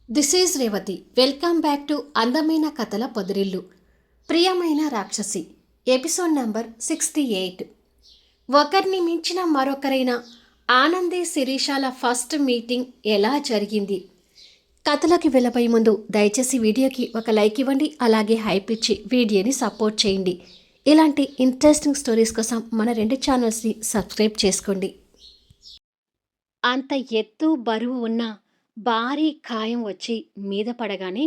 This is Revathi. Welcome back to అందమైన కథల పొదిరిల్లు. ప్రియమైన రాక్షసి ఎపిసోడ్ నంబర్ 68. ఒకరిని మించిన మరొకరైన ఆనంది శిరీషాల ఫస్ట్ మీటింగ్ ఎలా జరిగింది? కథలోకి వెళ్ళబోయే ముందు దయచేసి వీడియోకి ఒక లైక్ ఇవ్వండి, అలాగే హైప్ ఇచ్చి వీడియోని సపోర్ట్ చేయండి. ఇలాంటి ఇంట్రెస్టింగ్ స్టోరీస్ కోసం మన రెండు ఛానల్స్ని సబ్స్క్రైబ్ చేసుకోండి. అంత ఎత్తు బరువు ఉన్న భారీ ఖాయం వచ్చి మీద పడగానే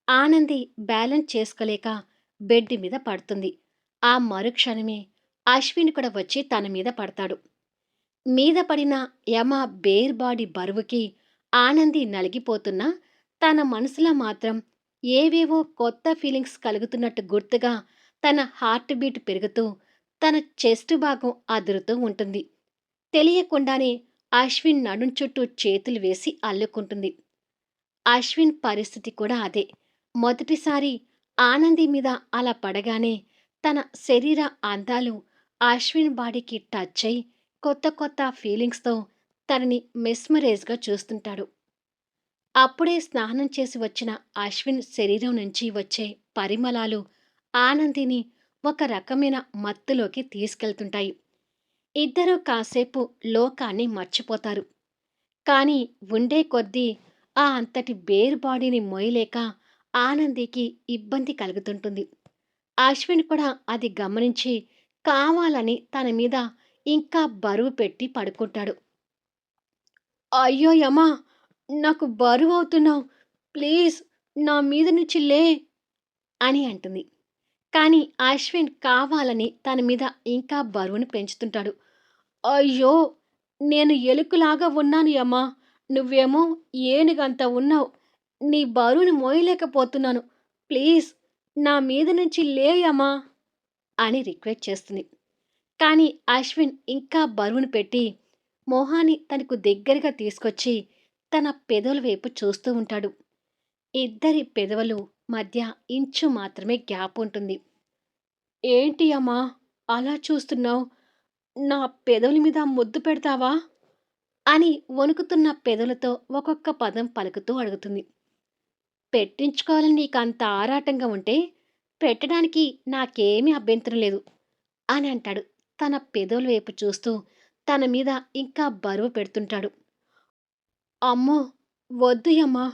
ఆనంది బ్యాలెన్స్ చేసుకోలేక బెడ్ మీద పడుతుంది. ఆ మరుక్షణమే అశ్విన్ కూడా వచ్చి తన మీద పడతాడు. మీద పడిన యమ బేర్ బాడీ బరువుకి ఆనంది నలిగిపోతున్నా తన మనసులో మాత్రం ఏవేవో కొత్త ఫీలింగ్స్ కలుగుతున్నట్టు గుర్తుగా తన హార్ట్ బీట్ పెరుగుతూ తన చెస్ట్ భాగం అదురుతూ ఉంటుంది. తెలియకుండానే అశ్విన్ నడుం చుట్టూ చేతులు వేసి అల్లుకుంటుంది. అశ్విన్ పరిస్థితి కూడా అదే. మొదటిసారి ఆనంది మీద అలా పడగానే తన శరీర అందాలు అశ్విన్ బాడీకి టచ్ అయి కొత్త కొత్త ఫీలింగ్స్తో తనని మెస్మరైజ్గా చూస్తుంటాడు. అప్పుడే స్నానం చేసి వచ్చిన అశ్విన్ శరీరం నుంచి వచ్చే పరిమళాలు ఆనందిని ఒక రకమైన మత్తులోకి తీసుకెళ్తుంటాయి. ఇద్దరూ కాసేపు లోకాన్ని మర్చిపోతారు. కానీ ఉండే కొద్దీ ఆ అంతటి బేర్ బాడీని మోయలేక ఆనందికి ఇబ్బంది కలుగుతుంటుంది. అశ్విన్ కూడా అది గమనించి కావాలని తన మీద ఇంకా బరువు పెట్టి పడుకుంటాడు. అయ్యో యమా, నాకు బరువు అవుతున్నావు, ప్లీజ్ నా మీద నుంచి లే అని అంటుంది. కానీ అశ్విన్ కావాలని తన మీద ఇంకా బరువును పెంచుతుంటాడు. అయ్యో, నేను ఎలుకలాగా ఉన్నాను యమ్మా, నువ్వేమో ఏనుగంత ఉన్నావు, నీ బరువును మోయలేకపోతున్నాను, ప్లీజ్ నా మీద నుంచి లేయమ్మా అని రిక్వెస్ట్ చేస్తుంది. కానీ అశ్విన్ ఇంకా బరువును పెట్టి మొహాన్ని తనకు దగ్గరగా తీసుకొచ్చి తన పెదవుల వైపు చూస్తూ ఉంటాడు. ఇద్దరి పెదవులు మధ్య ఇంచు మాత్రమే గ్యాప్ ఉంటుంది. ఏంటి అమ్మా అలా చూస్తున్నావు, నా పెదవుల మీద ముద్దు పెడతావా అని వణుకుతున్న పెదవులతో ఒక్కొక్క పదం పలుకుతూ అడుగుతుంది. పెట్టించుకోవాలని నీకు అంత ఆరాటంగా ఉంటే పెట్టడానికి నాకేమీ అభ్యంతరం లేదు అని అంటాడు. తన పెదవుల వైపు చూస్తూ తన మీద ఇంకా బరువు పెడుతుంటాడు. అమ్మో, వద్దు అమ్మా,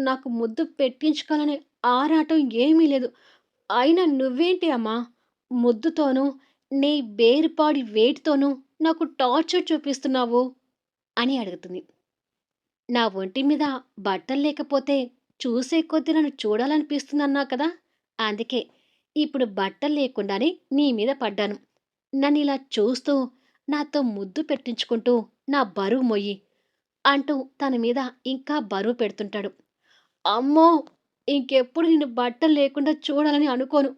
నాకు ముద్దు పెట్టించుకోవాలనే ఆరాటం ఏమీ లేదు. అయినా నువ్వేంటి అమ్మా, ముద్దుతోనూ నీ బేరుపాడి వేటితోనూ నాకు టార్చర్ చూపిస్తున్నావు అని అడుగుతుంది. నా ఒంటి మీద బట్టలు లేకపోతే చూసే కొద్దీ నన్ను చూడాలనిపిస్తుందన్నా కదా, అందుకే ఇప్పుడు బట్టలు లేకుండానే నీ మీద పడ్డాను. నన్ను ఇలా చూస్తూ నాతో ముద్దు పెట్టించుకుంటూ నా బరువు మొయ్యి అంటూ తన మీద ఇంకా బరువు పెడుతుంటాడు. అమ్మో, ఇంకెప్పుడు నేను బట్టలు లేకుండా చూడాలని అనుకోను,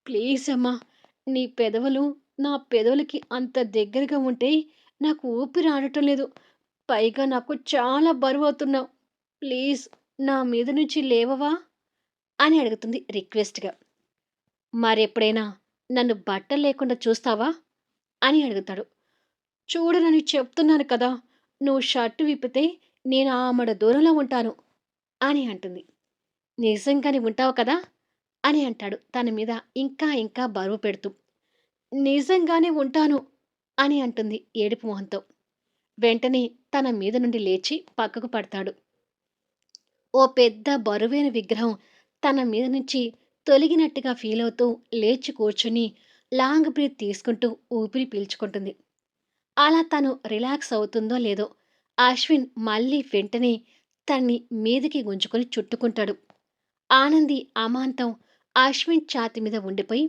ప్లీజ్ అమ్మా, నీ పెదవులు నా పెదవులకి అంత దగ్గరగా ఉంటే నాకు ఊపిరి ఆడటం లేదు, పైగా నాకు చాలా బరువవుతున్నావు, ప్లీజ్ నా మీద నుంచి లేవవా అని అడుగుతుంది రిక్వెస్ట్గా. మరెప్పుడైనా నన్ను బట్టలు లేకుండా చూస్తావా అని అడుగుతాడు. చూడనని చెప్తున్నాను కదా, నువ్వు షర్టు విప్పితే నేను ఆమడ దూరంలో ఉంటాను అని అంటుంది. నిజంగానే ఉంటావు కదా అని అంటాడు తన మీద ఇంకా ఇంకా బరువు పెడుతూ. నిజంగానే ఉంటాను అని అంటుంది ఏడుపు మొహంతో. వెంటనే తన మీద నుండి లేచి పక్కకు పడతాడు. ఓ పెద్ద బరువైన విగ్రహం తన మీద నుంచి తొలగినట్టుగా ఫీల్ అవుతూ లేచి కూర్చుని లాంగ్ బ్రీత్ తీసుకుంటూ ఊపిరి పీల్చుకుంటుంది. అలా తను రిలాక్స్ అవుతుందో లేదో అశ్విన్ మళ్ళీ వెంటనే తన్ని మీదికి గుంజుకొని చుట్టుకుంటాడు. ఆనంది అమాంతం అశ్విన్ ఛాతి మీద ఉండిపోయి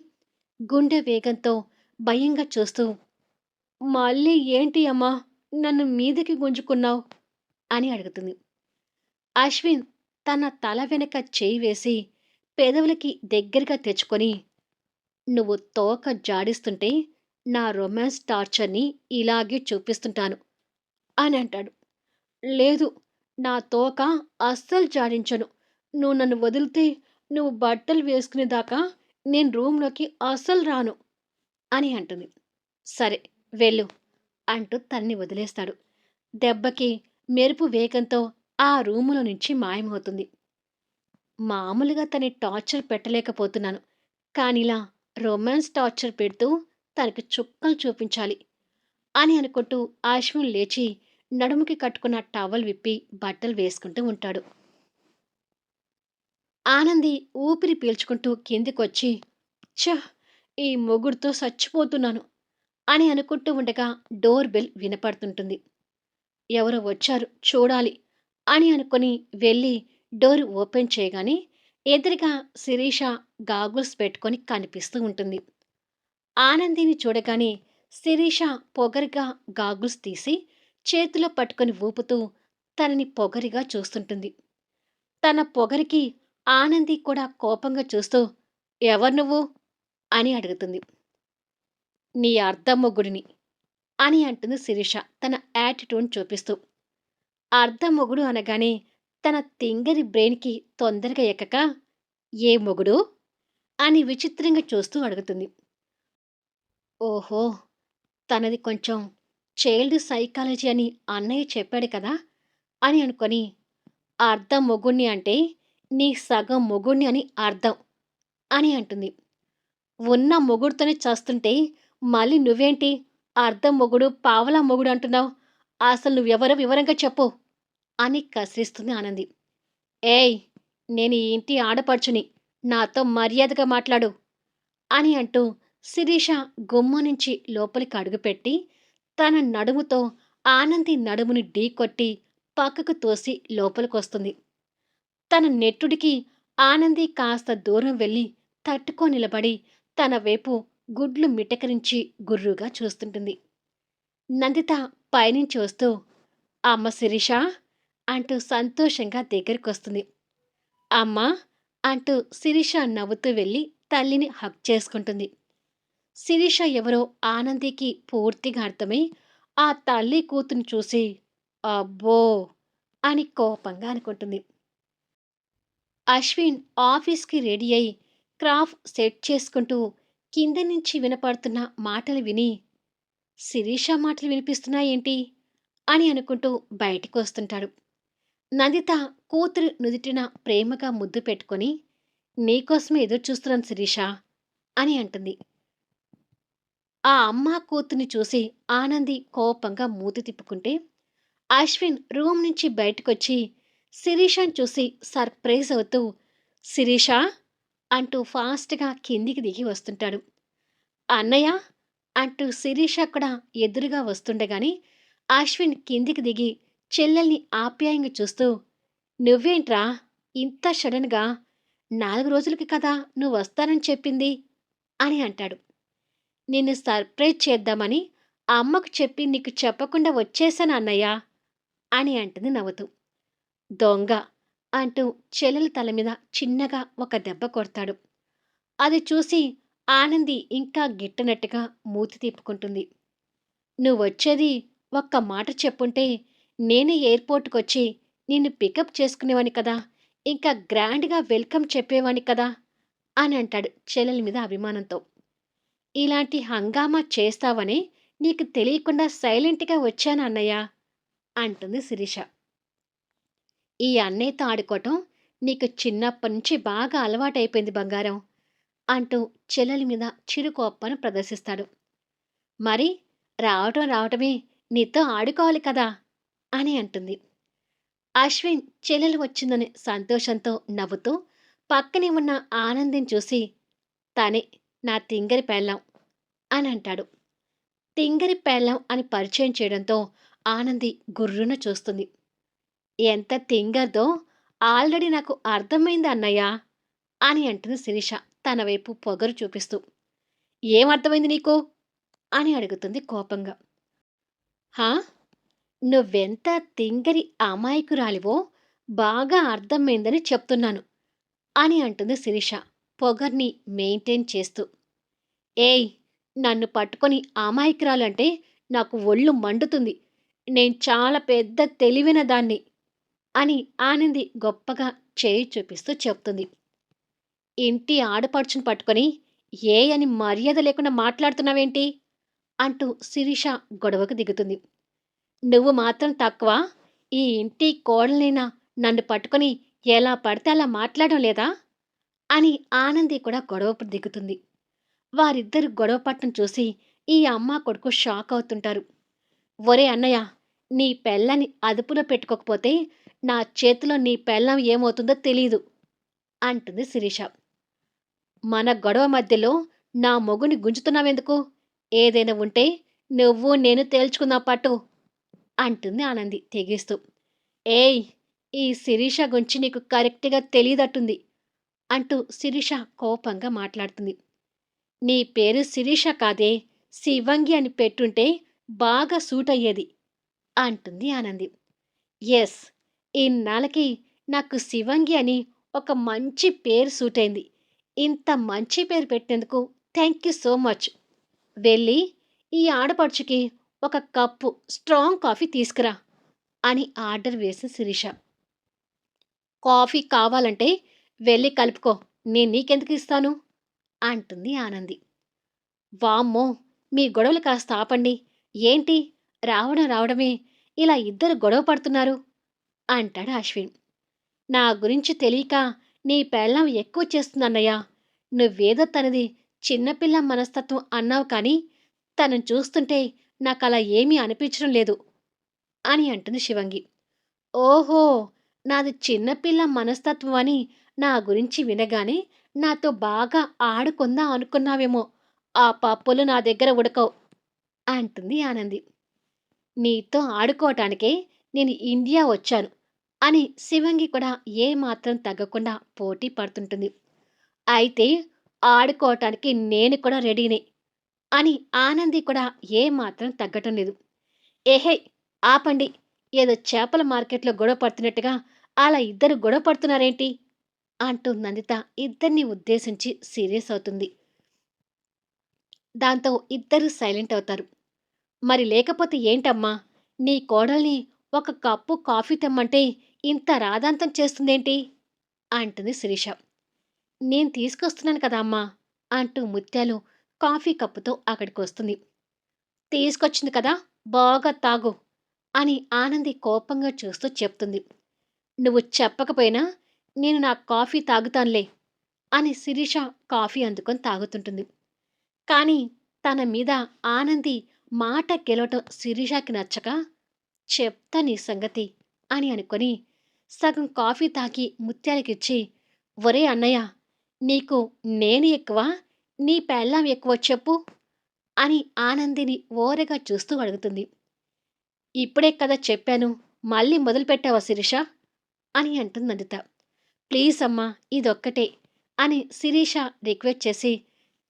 గుండె వేగంతో భయంగా చూస్తూ, మళ్ళీ ఏంటి అమ్మా, నన్ను మీదికి గుంజుకున్నావు అని అడుగుతుంది. అశ్విన్ తన తల వెనక చేయి వేసి పెదవులకి దగ్గరగా తెచ్చుకొని, నువ్వు తోక జాడిస్తుంటే నా రొమాన్స్ టార్చర్ని ఇలాగే చూపిస్తుంటాను అని అంటాడు. లేదు, నా తోక అస్సలు జాడించను, నువ్వు నన్ను వదిలితే నువ్వు బట్టలు వేసుకునేదాకా నేను రూమ్లోకి అస్సలు రాను అని అంటుంది. సరే వెళ్ళు అంటూ తన్ని వదిలేస్తాడు. దెబ్బకి మెరుపు వేగంతో ఆ రూములో నుంచి మాయమవుతుంది. మామూలుగా తనని టార్చర్ పెట్టలేకపోతున్నాను. కానిలా రొమాన్స్ టార్చర్ పెడుతూ తనకి చుక్కలు చూపించాలి అని అనుకుంటూ అశ్విన్ లేచి నడుముకి కట్టుకున్న టవల్ విప్పి బట్టలు వేసుకుంటూ ఉంటాడు. ఆనంది ఊపిరి పీల్చుకుంటూ కిందికొచ్చి, ఛ! ఈ మొగుడుతో సచ్చిపోతున్నాను అని అనుకుంటూ ఉండగా డోర్ బెల్ వినపడుతుంటుంది. ఎవరో వచ్చారు చూడాలి అని అనుకుని వెళ్ళి డోర్ ఓపెన్ చేయగానే ఎదురుగా శిరీష గాగుల్స్ పెట్టుకొని కనిపిస్తూ ఉంటుంది. ఆనందిని చూడగానే శిరీష పొగరుగా గాగుల్స్ తీసి చేతిలో పట్టుకొని ఊపుతూ తనని పొగరిగా చూస్తుంటుంది. తన పొగరికి ఆనంది కూడా కోపంగా చూస్తూ ఎవరు నువ్వు అని అడుగుతుంది. నీ అర్ధమ్మొగుడిని అని అంటుంది శిరీష తన యాటిట్యూడ్ చూపిస్తూ. అర్ధమొగుడు అనగానే తన తింగరి బ్రెయిన్‌కి తొందరగా ఎక్కక, ఏ మొగుడు? అని విచిత్రంగా చూస్తూ అడుగుతుంది. ఓహో! తనది కొంచెం చైల్డ్ సైకాలజీ అని అన్నయ్య చెప్పాడు కదా! అని అనుకొని, అర్ధం మొగుణ్ణి అంటే నీ సగం మొగుణ్ణి అని అర్థం అని అంటుంది. ఉన్న మొగుడుతోనే చస్తుంటే మళ్ళీ నువ్వేంటి అర్ధం మొగుడు, పావలా మొగుడు అంటున్నావు? అసలు నువ్వెవరో వివరంగా చెప్పు అని కసిరిస్తుంది ఆనంది. ఏయ్! నేను ఈ ఇంటి ఆడపడుచుని. నాతో మర్యాదగా మాట్లాడు అని అంటూ శిరీష గుమ్మం నుంచి లోపలికి అడుగుపెట్టి తన నడుముతో ఆనంది నడుముని ఢీకొట్టి పక్కకు తోసి లోపలికొస్తుంది. తన నెట్టుడికి ఆనంది కాస్త దూరం వెళ్ళి తట్టుకో నిలబడి తన వైపు గుడ్లు మిటకరించి గుర్రుగా చూస్తుంటుంది. నందిత పైనుంచి వస్తూ అమ్మ శిరీష అంటూ సంతోషంగా దగ్గరికొస్తుంది. అమ్మా అంటూ శిరీష నవ్వుతూ వెళ్ళి తల్లిని హగ్ చేసుకుంటుంది. శిరీష ఎవరో ఆనందికి పూర్తిగా అర్థమై ఆ తల్లి కూతుర్ని చూసి అబ్బో అని కోపంగా అనుకుంటుంది. అశ్విన్ ఆఫీస్కి రెడీ అయి క్రాఫ్ సెట్ చేసుకుంటూ కింద నుంచి వినపడుతున్న మాటలు విని శిరీష మాటలు వినిపిస్తున్నాయేంటి అని అనుకుంటూ బయటికి వస్తుంటాడు. నందిత కూతురు నుదిటిన ప్రేమగా ముద్దు పెట్టుకొని నీకోసమే ఎదురు చూస్తున్నాను శిరీష అని అంటుంది. ఆ అమ్మ కూతుర్ని చూసి ఆనంది కోపంగా మూతి తిప్పుకుంటే అశ్విన్ రూమ్ నుంచి బయటకొచ్చి శిరీషను చూసి సర్ప్రైజ్ అవుతూ శిరీష అంటూ ఫాస్ట్గా కిందికి దిగి వస్తుంటాడు. అన్నయ్య అంటూ శిరీష కూడా ఎదురుగా వస్తుండగాని అశ్విన్ కిందికి దిగి చెల్లెల్ని ఆప్యాయంగా చూస్తూ నువ్వేంట్రా ఇంత సడన్గా 4 రోజులకి కదా నువ్వు వస్తానని చెప్పింది అని అంటాడు. నిన్ను సర్ప్రైజ్ చేద్దామని అమ్మకు చెప్పి నీకు చెప్పకుండా వచ్చేశాను అన్నయ్య అని అంటుంది నవ్వుతూ. దొంగ అంటూ చెల్లెల తల మీద చిన్నగా ఒక దెబ్బ కొడతాడు. అది చూసి ఆనంది ఇంకా గిట్టనట్టుగా మూతి తిప్పుకుంటుంది. నువ్వొచ్చేది ఒక్క మాట చెప్పుంటే నేనే ఎయిర్‌పోర్ట్‌కొచ్చి నిన్ను పికప్ చేసుకునేవాడిని కదా! ఇంకా గ్రాండ్‌గా వెల్కమ్ చెప్పేవాడిని కదా! అని అంటాడు చెల్లెల మీద అభిమానంతో. ఇలాంటి హంగామా చేస్తావని నీకు తెలియకుండా సైలెంట్‌గా వచ్చాను అన్నయ్య అంటుంది శిరీష. ఈ అన్నయ్యతో ఆడుకోవటం నీకు చిన్నప్పటినుంచి బాగా అలవాటైపోయింది బంగారం అంటూ చెల్లెల మీద చిరుకోపాన్ని ప్రదర్శిస్తాడు. మరి రావటమే నీతో ఆడుకోవాలి కదా అని అంటుంది. అశ్విన్ చెల్లెలు వచ్చిందని సంతోషంతో నవ్వుతూ పక్కనే ఉన్న ఆనందిని చూసి తనే నా తింగరి పెళ్ళాం అని అంటాడు. తింగరి పెళ్ళాం అని పరిచయం చేయడంతో ఆనంది గుర్రున చూస్తుంది. ఎంత తింగర్దో ఆల్రెడీ నాకు అర్థమైంది అన్నయ్య అని అంటుంది శిరీష తన వైపు పొగరు చూపిస్తూ. ఏం అర్థమైంది నీకు అని అడుగుతుంది కోపంగా. హా నువ్వెంత తింగరి అమాయకురాలివో బాగా అర్థమైందని చెప్తున్నాను అని అంటుంది శిరీష పొగర్ని మెయింటైన్ చేస్తూ. ఏయ్ నన్ను పట్టుకొని అమాయకురాలంటే నాకు ఒళ్ళు మండుతుంది. నేను చాలా పెద్ద తెలివైన దాన్ని అని ఆనంది గొప్పగా చేయి చూపిస్తూ చెప్తుంది. ఇంటి ఆడపడుచుని పట్టుకొని ఏ అని మర్యాద లేకుండా మాట్లాడుతున్నావేంటి అంటూ శిరీష గొడవకు దిగుతుంది. నువ్వు మాత్రం తక్కువ ఈ ఇంటి కోడలైనా నన్ను పట్టుకొని ఎలా పడితే అలా మాట్లాడడం లేదా అని ఆనంది కూడా గొడవ దిగుతుంది. వారిద్దరు గొడవ పట్టం చూసి ఈ అమ్మ కొడుకు షాక్ అవుతుంటారు. ఒరే అన్నయ్య, నీ పెళ్ళని అదుపులో పెట్టుకోకపోతే నా చేతిలో నీ పెళ్ళం ఏమవుతుందో తెలీదు అంటుంది శిరీష. మన గొడవ మధ్యలో నా మొగుని గుంజుతున్నావెందుకు? ఏదైనా ఉంటే నువ్వు నేను తేల్చుకుందాం పట్టు అంటుంది ఆనంది తెగిస్తూ. ఏయ్, ఈ శిరీష గురించి నీకు కరెక్ట్‌గా తెలీదట్టుంది అంటూ శిరీష కోపంగా మాట్లాడుతుంది. నీ పేరు శిరీష కాదే, శివంగి అని పెట్టుంటే బాగా సూట్ అయ్యేది అంటుంది ఆనంది. ఎస్, ఇన్నాళ్ళకి నాకు శివంగి అని ఒక మంచి పేరు సూట్ అయింది. ఇంత మంచి పేరు పెట్టినందుకు థ్యాంక్ యూ సో మచ్. వెళ్ళి ఈ ఆడపడుచుకి ఒక కప్పు స్ట్రాంగ్ కాఫీ తీసుకురా అని ఆర్డర్ వేసి శిరీష. కాఫీ కావాలంటే వెళ్ళి కలుపుకో, నేను నీకెందుకు ఇస్తాను అంటుంది ఆనంది. వామ్మో, మీ గొడవలు కాస్త ఆపండి. ఏంటి, రావడం రావడమే ఇలా ఇద్దరు గొడవ పడుతున్నారు అంటాడు అశ్విన్. నా గురించి తెలియక నీ పెళ్ళాం ఎక్కువ చేస్తుందన్నయ్య. నువ్వేదో తనది చిన్నపిల్ల మనస్తత్వం అన్నావు కానీ తనను చూస్తుంటే నాకలా ఏమీ అనిపించడం లేదు అని అంటుంది శివంగి. ఓహో, నాది చిన్నపిల్ల మనస్తత్వం అని నా గురించి వినగానే నాతో బాగా ఆడుకుందాం అనుకున్నావేమో. ఆ పప్పులు నా దగ్గర ఉడకవు అంటుంది ఆనంది. నీతో ఆడుకోవటానికే నేను ఇండియా వచ్చాను అని శివంగి కూడా ఏమాత్రం తగ్గకుండా పోటీ పడుతుంటుంది. అయితే ఆడుకోవటానికి నేను కూడా రెడీనే అని ఆనంది కూడా ఏమాత్రం తగ్గటం లేదు. ఏహే, ఆపండి, ఏదో చేపల మార్కెట్లో గొడవ పడుతున్నట్టుగా అలా ఇద్దరు గొడవ పడుతున్నారేంటి అంటూ నందిత ఇద్దరిని ఉద్దేశించి సీరియస్ అవుతుంది. దాంతో ఇద్దరు సైలెంట్ అవుతారు. మరి లేకపోతే ఏంటమ్మా, నీ కోడల్ని ఒక కప్పు కాఫీ తెమ్మంటే ఇంత రాదాంతం చేస్తుందేంటి అంటుంది శిరీష. నేను తీసుకొస్తున్నాను కదా అమ్మా అంటూ ముత్యాలు కాఫీ కప్పుతో అక్కడికొస్తుంది. తీసుకొచ్చింది కదా, బాగా తాగు అని ఆనంది కోపంగా చూస్తూ చెప్తుంది. నువ్వు చెప్పకపోయినా నేను నా కాఫీ తాగుతానులే అని శిరీష కాఫీ అందుకొని తాగుతుంటుంది. కానీ తన మీద ఆనంది మాట గెలవటం శిరీషకి నచ్చక, చెప్తా నీ సంగతి అని అనుకొని సగం కాఫీ తాగి ముత్యాలకిచ్చి, ఒరే అన్నయ్య, నీకు నేను ఎక్కువ, నీ పెళ్ళాం ఎక్కువ చెప్పు అని ఆనందిని ఓరగా చూస్తూ అడుగుతుంది. ఇప్పుడే కదా చెప్పాను, మళ్ళీ మొదలుపెట్టావా శిరీష అని అంటుంది నందిత. ప్లీజ్ అమ్మా, ఇదొక్కటే అని శిరీష రిక్వెస్ట్ చేసి,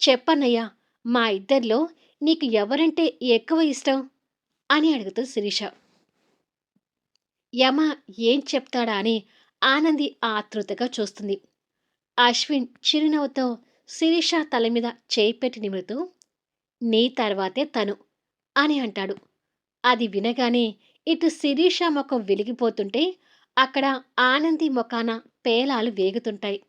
చెప్పన్నయ్యా, మా ఇద్దరిలో నీకు ఎవరంటే ఎక్కువ ఇష్టం అని అడుగుతుంది శిరీష. యమ ఏం చెప్తాడా అని ఆనంది ఆతృతగా చూస్తుంది. అశ్విన్ చిరునవ్వుతో శిరీష తల మీద చేయి పెట్టి నిమురుతూ, నీ తర్వాతే తను అని అంటాడు. అది వినగానే ఇటు శిరీష ముఖం వెలిగిపోతుంటే అక్కడ ఆనంది ముఖాన పేలాలు వేగుతుంటాయి.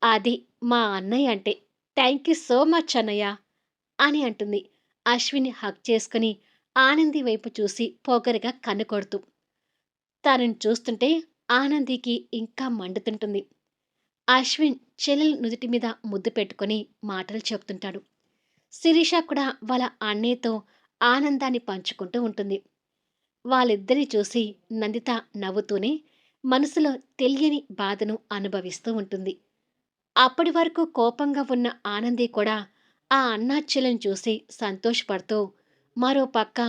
అది మా అన్నయ్య అంటే, థ్యాంక్ యూ సో మచ్ అన్నయ్య అని అంటుంది అశ్విని హక్ చేసుకుని ఆనంది వైపు చూసి పొగరుగా కన్ను కొడుతూ. తనని చూస్తుంటే ఆనందికి ఇంకా మండుతుంటుంది. అశ్విన్ చెల్లెల నుదుటి మీద ముద్దు పెట్టుకుని మాటలు చెప్తుంటాడు. శిరీష కూడా వాళ్ళ అన్నయ్యతో ఆనందాన్ని పంచుకుంటూ ఉంటుంది. వాళ్ళిద్దరిని చూసి నందిత నవ్వుతూనే మనసులో తెలియని బాధను అనుభవిస్తూ ఉంటుంది. అప్పటి వరకు కోపంగా ఉన్న ఆనంది కూడా ఆ అన్నాచెల్లిని చూసి సంతోషపడుతూ మరో పక్క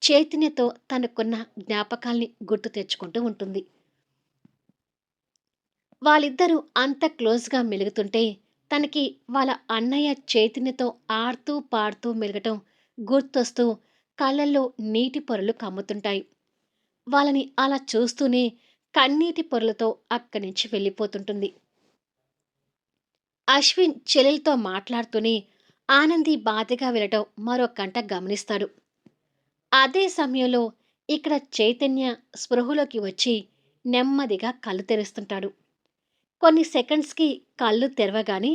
చైతన్యతో తనకున్న జ్ఞాపకాల్ని గుర్తు తెచ్చుకుంటూ ఉంటుంది. వాళ్ళిద్దరూ అంత క్లోజ్గా మెలుగుతుంటే తనకి వాళ్ళ అన్నయ్య చైతన్యతో ఆడుతూ పాడుతూ మెలగటం గుర్తొస్తూ కళ్ళల్లో నీటి పొరలు కమ్ముతుంటాయి. వాళ్ళని అలా చూస్తూనే కన్నీటి పొరలతో అక్కడి నుంచి వెళ్ళిపోతుంటుంది. అశ్విన్ చెల్లెలతో మాట్లాడుతూనే ఆనంది బాధగా వెళ్ళటం మరో కంట గమనిస్తాడు. అదే సమయంలో ఇక్కడ చైతన్య స్పృహలోకి వచ్చి నెమ్మదిగా కళ్ళు తెరుస్తుంటాడు. కొన్ని సెకండ్స్కి కళ్ళు తెరవగానే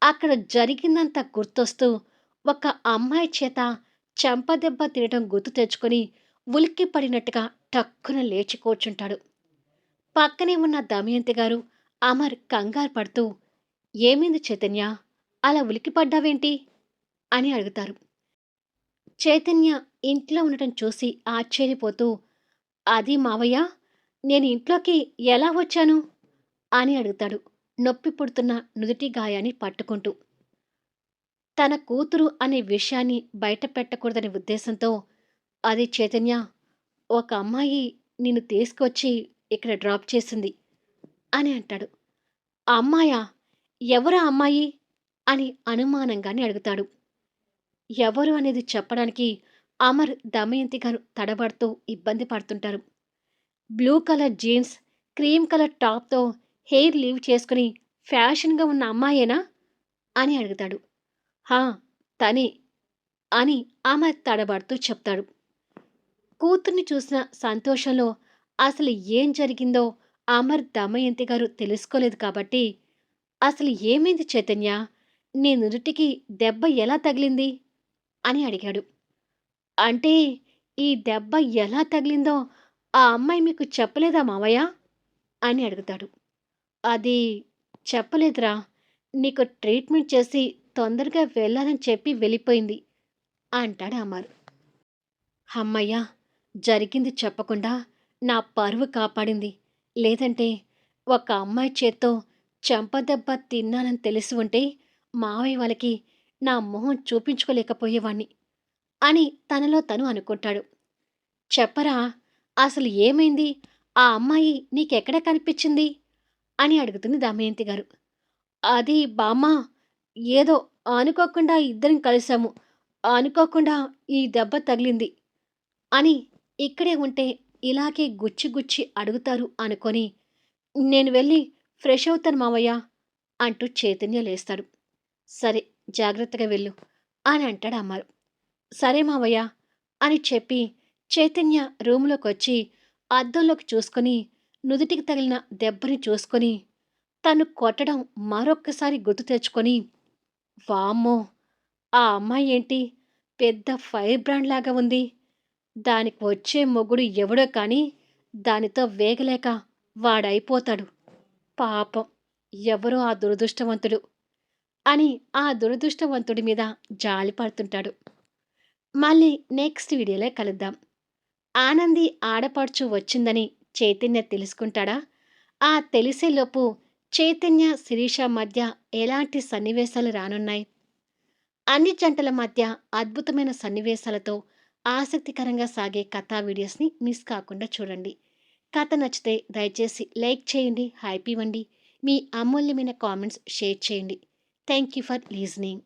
అక్కడ జరిగిందంతా గుర్తొస్తూ ఒక అమ్మాయి చేత చెంపదెబ్బ తినటం గుర్తు తెచ్చుకొని ఉలిక్కి పడినట్టుగా టక్కున లేచి కూర్చుంటాడు. పక్కనే ఉన్న దమయంతి గారు, అమర్ కంగారు పడుతూ, "ఏమైంది చైతన్య? అలా ఉలికిపడ్డావేంటి?" అని అడుగుతారు. చైతన్య ఇంట్లో ఉండటం చూసి ఆశ్చర్యపోతూ, "అది మావయ్య, నేను ఇంట్లోకి ఎలా వచ్చాను?" అని అడుగుతాడు, నొప్పి పుడుతున్న నుదుటి గాయాన్ని పట్టుకుంటూ. తన కూతురు అనే విషయాన్ని బయట పెట్టకూడదనే ఉద్దేశంతో, "అది చైతన్య, ఒక అమ్మాయి నిన్ను తీసుకొచ్చి ఇక్కడ డ్రాప్ చేసింది" అని అంటాడు. "ఆ అమ్మాయా? ఎవరా అమ్మాయి?" అని అనుమానంగానే అడుగుతాడు. ఎవరు అనేది చెప్పడానికి అమర్, దమయంతి గారు తడబడుతూ ఇబ్బంది పడుతుంటారు. Blue colour jeans, cream colour టాప్‌తో హెయిర్ లీవ్ చేసుకుని ఫ్యాషన్‌గా ఉన్న అమ్మాయేనా? అని అడుగుతాడు. "హా! తనే" అని అమర్ తడబడుతూ చెప్తాడు. కూతుర్ని చూసిన సంతోషంలో అసలు ఏం జరిగిందో అమర్, దమయంతి గారు తెలుసుకోలేదు కాబట్టి, "అసలు ఏమైంది చైతన్య? నీ నుదుటికి దెబ్బ ఎలా తగిలింది?" అని అడిగాడు. "అంటే ఈ దెబ్బ ఎలా తగిలిందో ఆ అమ్మాయి మీకు చెప్పలేదా మావయ్య?" అని అడుగుతాడు. "అది చెప్పలేదురా. నీకు ట్రీట్మెంట్ చేసి తొందరగా వెళ్ళాలని చెప్పి వెళ్ళిపోయింది" అంటాడు అమర్. హమ్మయ్య! జరిగింది చెప్పకుండా నా పరువు కాపాడింది. లేదంటే ఒక అమ్మాయి చేత్తో చెంపదెబ్బ తిన్నానని తెలిసి ఉంటే మావయ్య వాళ్ళకి నా మొహం చూపించుకోలేకపోయేవాణ్ణి అని తనలో తను అనుకుంటాడు. "చెప్పరా, అసలు ఏమైంది? ఆ అమ్మాయి నీకెక్కడ కనిపించింది?" అని అడుగుతుంది దమయంతి గారు. "అది బామ్మా, ఏదో అనుకోకుండా ఇద్దరం కలిసాము. అనుకోకుండా ఈ దెబ్బ తగిలింది" అని ఇక్కడే ఉంటే ఇలాగే గుచ్చి గుచ్చి అడుగుతారు అనుకొని, "నేను వెళ్ళి ఫ్రెష్ అవుతాను మావయ్య" అంటూ చైతన్య లేస్తాడు. "సరే, జాగ్రత్తగా వెళ్ళు" అని అంటాడు అమర్. "సరే మావయ్య" అని చెప్పి చైతన్య రూములోకొచ్చి అద్దంలోకి చూసుకొని, నుదిటికి తగిలిన దెబ్బని చూసుకొని, తను కొట్టడం మరొక్కసారి గుర్తు తెచ్చుకొని, వామ్మో! ఆ అమ్మాయి ఏంటి పెద్ద ఫైర్ బ్రాండ్ లాగా ఉంది. దానికి వచ్చే మొగుడు ఎవడో కానీ దానితో వేగలేక వాడైపోతాడు. పాపం, ఎవరో ఆ దురదృష్టవంతుడు అని ఆ దురదృష్టవంతుడి మీద జాలి పడుతుంటాడు. మళ్ళీ నెక్స్ట్ వీడియోలో కలుద్దాం. ఆనంది ఆడపడుచు వచ్చిందని చైతన్య తెలుసుకుంటాడా? ఆ తెలిసేలోపు చైతన్య, శిరీష మధ్య ఎలాంటి సన్నివేశాలు రానున్నాయి? అన్ని జంటల మధ్య అద్భుతమైన సన్నివేశాలతో ఆసక్తికరంగా సాగే కథా వీడియోస్ని మిస్ కాకుండా చూడండి. కథ నచ్చితే దయచేసి లైక్ చేయండి, హైప్ ఇవ్వండి. మీ అమూల్యమైన కామెంట్స్ షేర్ చేయండి. Thank you for లీజనింగ్.